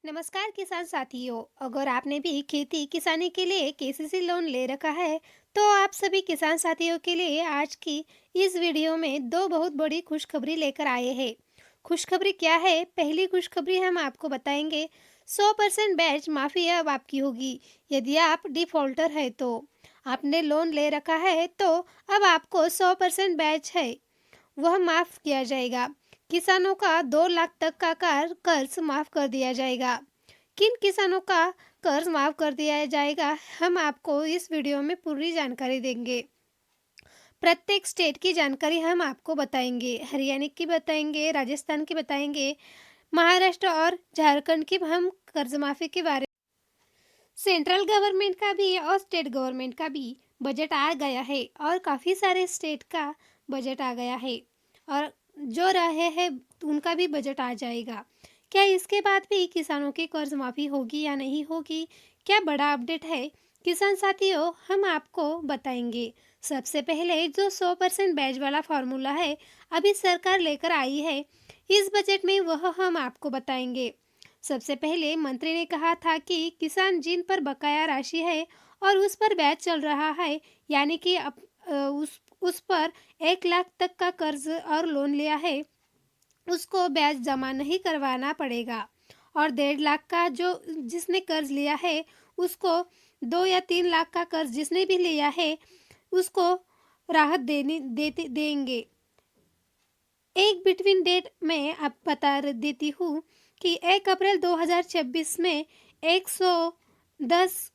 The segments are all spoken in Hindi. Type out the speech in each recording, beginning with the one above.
नमस्कार किसान साथियों। अगर आपने भी खेती किसानी के लिए केसीसी लोन ले रखा है तो आप सभी किसान साथियों के लिए आज की इस वीडियो में दो बहुत बड़ी खुशखबरी लेकर आए हैं। खुशखबरी क्या है? पहली खुशखबरी हम आपको बताएंगे। 100% ब्याज माफी अब आपकी होगी यदि आप डिफॉल्टर है तो। आपने लोन ले रखा है तो अब आपको 100% ब्याज है वह माफ किया जाएगा। किसानों का 2 लाख तक का कर्ज माफ कर दिया जाएगा। किन किसानों का कर्ज माफ कर दिया जाएगा हम आपको इस वीडियो में पूरी जानकारी देंगे। प्रत्येक स्टेट की जानकारी हम आपको बताएंगे। हरियाणा की बताएंगे, राजस्थान की बताएंगे, महाराष्ट्र और झारखंड की हम कर्ज माफी के बारे। सेंट्रल गवर्नमेंट का भी और स्टेट गवर्नमेंट का भी बजट आ गया है और काफ़ी सारे स्टेट का बजट आ गया है और जो रहे हैं उनका भी बजट आ जाएगा। क्या इसके बाद भी किसानों की कर्ज माफ़ी होगी या नहीं होगी? क्या बड़ा अपडेट है? किसान साथियों हम आपको बताएंगे। सबसे पहले जो 100% बैच वाला फॉर्मूला है अभी सरकार लेकर आई है इस बजट में वह हम आपको बताएंगे। सबसे पहले मंत्री ने कहा था कि किसान जिन पर बकाया राशि है और उस पर ब्याज चल रहा है, यानी कि उस पर 1 लाख तक का कर्ज और लोन लिया है उसको ब्याज जमा नहीं करवाना पड़ेगा। और 1.5 लाख का जो जिसने कर्ज लिया है उसको 2 या 3 लाख का कर्ज जिसने भी लिया है उसको राहत देंगे। एक बिटवीन डेट में आप बता देती हूँ कि 1 अप्रैल 2026 में 110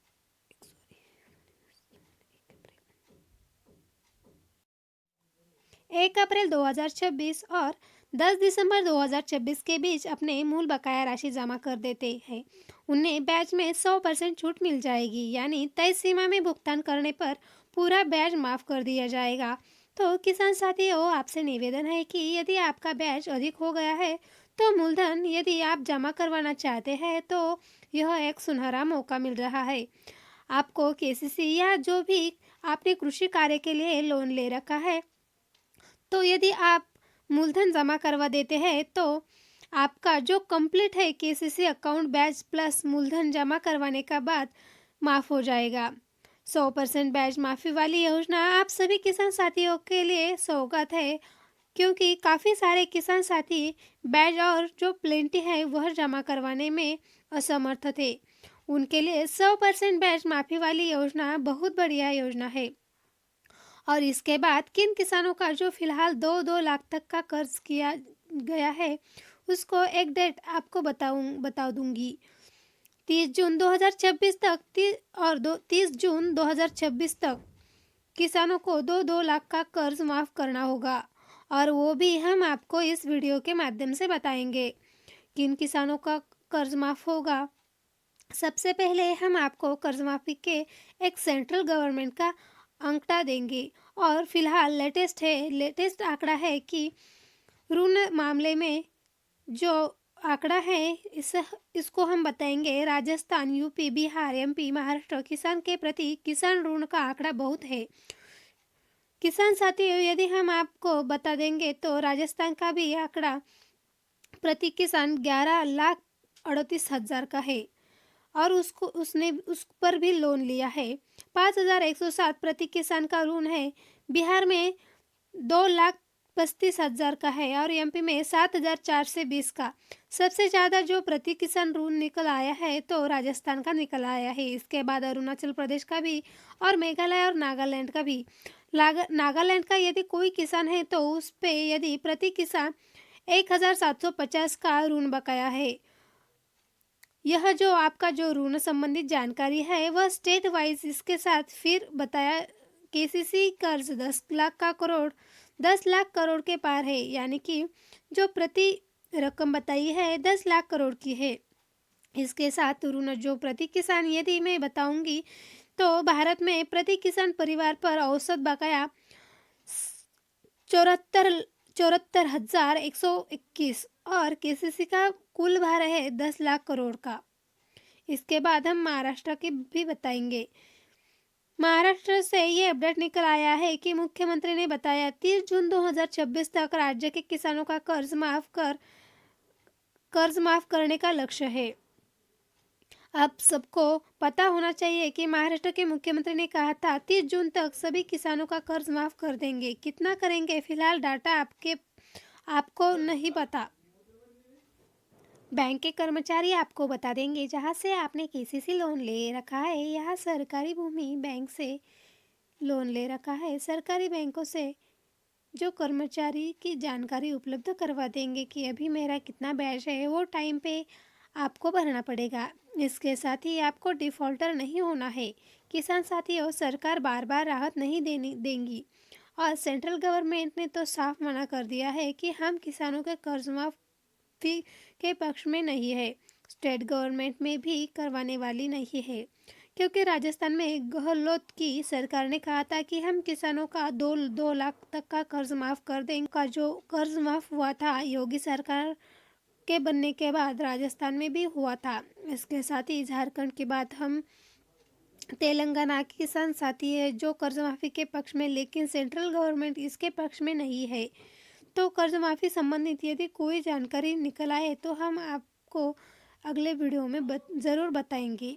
1 अप्रैल 2026 और 10 दिसंबर 2026 के बीच अपने मूल बकाया राशि जमा कर देते हैं उन्हें ब्याज में 100% छूट मिल जाएगी, यानी तय सीमा में भुगतान करने पर पूरा ब्याज माफ कर दिया जाएगा। तो किसान साथियों आपसे निवेदन है कि यदि आपका ब्याज अधिक हो गया है तो मूलधन यदि आप जमा करवाना चाहते हैं तो यह एक सुनहरा मौका मिल रहा है। आपको केसीसी या जो भी आपने कृषि कार्य के लिए लोन ले रखा है तो यदि आप मूलधन जमा करवा देते हैं तो आपका जो कंप्लीट है केसीसी अकाउंट ब्याज प्लस मूलधन जमा करवाने का बाद माफ हो जाएगा। 100% ब्याज माफी वाली योजना आप सभी किसान साथियों के लिए सौगात है, क्योंकि काफ़ी सारे किसान साथी ब्याज और जो प्लेंटी है वह जमा करवाने में असमर्थ थे। उनके लिए 100% ब्याज माफी वाली योजना बहुत बढ़िया योजना है। और इसके बाद किन किसानों का जो फिलहाल 2-2 लाख तक का कर्ज किया गया है उसको एक डेट आपको बता दूंगी। 30 जून 2026 तक 30 जून 2026 तक किसानों को 2-2 लाख का कर्ज माफ करना होगा और वो भी हम आपको इस वीडियो के माध्यम से बताएंगे किन किसानों का कर्ज माफ होगा। सबसे पहले हम आपको कर्ज माफी के एक सेंट्रल गवर्नमेंट का आंकड़ा देंगे और फिलहाल लेटेस्ट आंकड़ा है कि ऋण मामले में जो आंकड़ा है इसको हम बताएंगे। राजस्थान, यूपी, बिहार, एमपी, महाराष्ट्र किसान के प्रति किसान ऋण का आंकड़ा बहुत है। किसान साथियों यदि हम आपको बता देंगे तो राजस्थान का भी आंकड़ा प्रति किसान 11,38,000 का है और उसने उस पर भी लोन लिया है। 5,107 प्रति किसान का ऋण है। बिहार में 2,35,000 का है और एमपी में 7,420 का। सबसे ज़्यादा जो प्रति किसान ऋण निकल आया है तो राजस्थान का निकल आया है। इसके बाद अरुणाचल प्रदेश का भी और मेघालय और नागालैंड का भी। नागालैंड का यदि कोई किसान है तो उस पे यदि प्रति किसान 1,750 का ऋण बकाया है। यह जो आपका जो ऋण संबंधित जानकारी है वह स्टेट वाइज इसके साथ फिर बताया। केसीसी कर्ज 10 लाख करोड़ के पार है, यानी कि जो प्रति रकम बताई है 10 लाख करोड़ की है। इसके साथ ऋण जो प्रति किसान यदि मैं बताऊंगी तो भारत में प्रति किसान परिवार पर औसत बकाया 74,121 और केसीसी का कुल भार है 10 लाख करोड़ का। इसके बाद हम महाराष्ट्र की भी बताएंगे। महाराष्ट्र से ये अपडेट निकल आया है कि मुख्यमंत्री ने बताया 30 जून 2026 तक राज्य के किसानों का कर्ज माफ करने का लक्ष्य है। अब सबको पता होना चाहिए कि महाराष्ट्र के मुख्यमंत्री ने कहा था 30 जून तक सभी किसानों का कर्ज माफ कर देंगे। कितना करेंगे फिलहाल डाटा आपको नहीं पता। बैंक के कर्मचारी आपको बता देंगे। जहां से आपने केसीसी लोन ले रखा है या सरकारी भूमि बैंक से लोन ले रखा है, सरकारी बैंकों से जो कर्मचारी की जानकारी उपलब्ध करवा देंगे कि अभी मेरा कितना ब्याज है, वो टाइम पे आपको भरना पड़ेगा। इसके साथ ही आपको डिफ़ॉल्टर नहीं होना है। किसान साथियों, सरकार बार बार राहत नहीं देनी देंगी और सेंट्रल गवर्नमेंट ने तो साफ मना कर दिया है कि हम किसानों के कर्ज माफी के पक्ष में नहीं है। स्टेट गवर्नमेंट में भी करवाने वाली नहीं है, क्योंकि राजस्थान में गहलोत की सरकार ने कहा था कि हम किसानों का 2 लाख तक का कर्ज माफ कर देंगे। का जो कर्ज माफ हुआ था योगी सरकार के बनने के बाद राजस्थान में भी हुआ था। इसके साथ ही झारखंड के बाद हम तेलंगाना के किसान साथी है जो कर्ज माफी के पक्ष में, लेकिन सेंट्रल गवर्नमेंट इसके पक्ष में नहीं है। तो कर्ज माफी संबंधित यदि कोई जानकारी निकल आए तो हम आपको अगले वीडियो में ज़रूर बताएंगे।